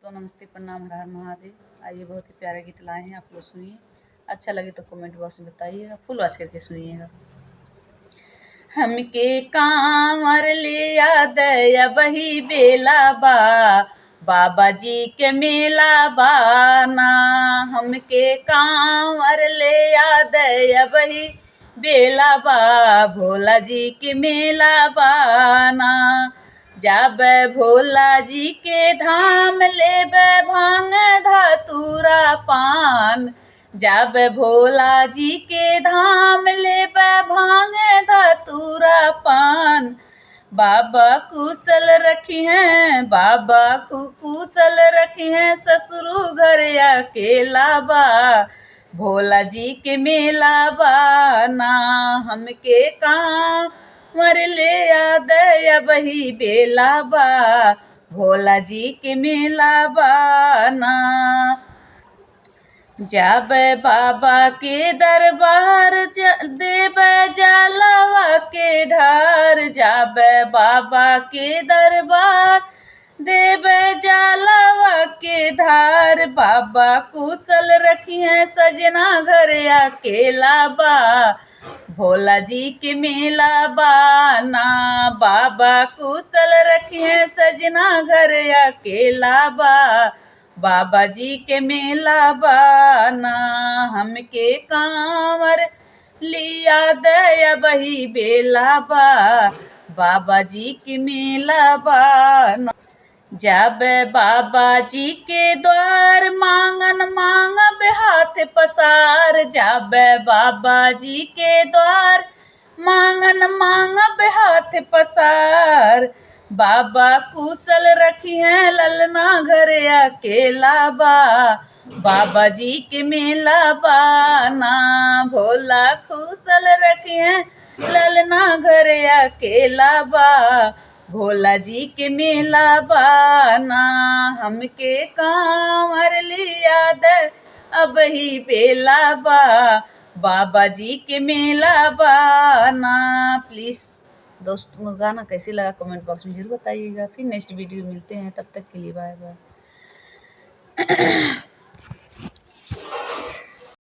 दोस्तों नमस्ते, प्रणाम, हर हर महादेव। आइए बहुत ही प्यारे गीत लाए हैं, आप लोग सुनिए। अच्छा लगे तो कमेंट बॉक्स में बताइएगा, फुल वॉच करके सुनिएगा। हमके कांवर ले याद वही बेला बा, बाबा जी के मेला बाना। हमके कांवर ले याद वही बेला बा, भोला जी के मेला बाना। जब भोला जी के धाम लेबे भांग धतूरा पान, जब भोला जी के धाम लेबे भांग धतूरा पान। बाबा कुशल रखी हैं, बाबा कुशल रखी हैं, ससुरु घर अकेला बा, भोला जी के मेला बाना। हमके कांवर ले याद वही बेला बा, भोला जी के मेला बाना। जब बाबा के दरबार देव जलवा के ढार, जब बाबा के दरबार देव जलवा के धार। बाबा कुशल रखी हैं, सजना घर अकेला बा, भोला जी के मेला बाना। बाबा कुशल रखी हैं, सजना घर अकेला बा, बाबा जी के मेला बाना। हमके कांवर लिया दया वही बेला बा, बाबा जी के मेला बाना। जब बाबा जी के द्वार मांगन मांगब हाथ पसार, जब बाबा जी के द्वार मांगन मांगब हाथ पसार। बाबा कुशल रखी हैं, ललना घर अकेला बा, बाबा जी के मेला बाना। भोला कुशल रखी हैं, ललना घर अकेला बा, भोला जी के मेला बाना। हमके कांवर लिया अब ही बेला बा, बाबा जी के मेला बाना। प्लीज़ दोस्तों गाना कैसे लगा कमेंट बॉक्स में जरूर बताइएगा। फिर नेक्स्ट वीडियो मिलते हैं, तब तक के लिए बाय बाय।